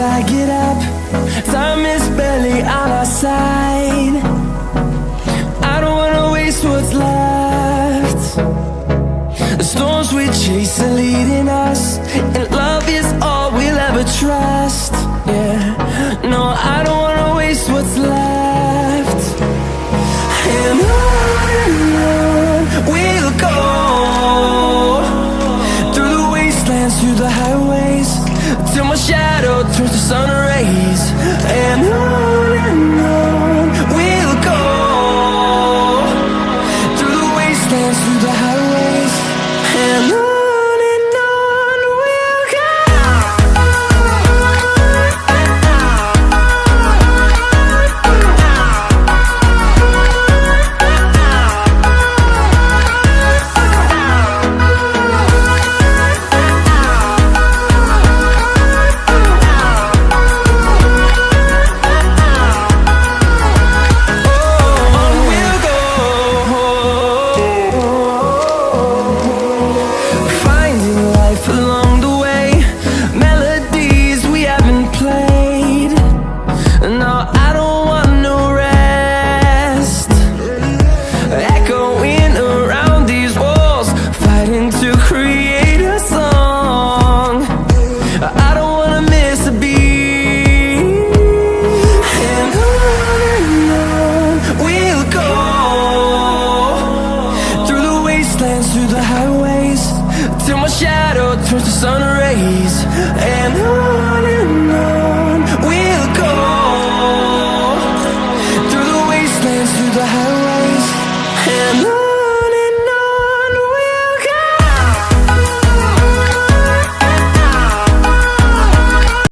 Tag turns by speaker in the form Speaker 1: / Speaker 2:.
Speaker 1: I get up. Time is barely on our side. I don't wanna waste what's left. The storms we chase are leading us, and love is all we'll ever trust. Yeah, no, I don't wanna waste what's left. And on we'll go, through the wastelands, through the highways, till my shadow turns to sun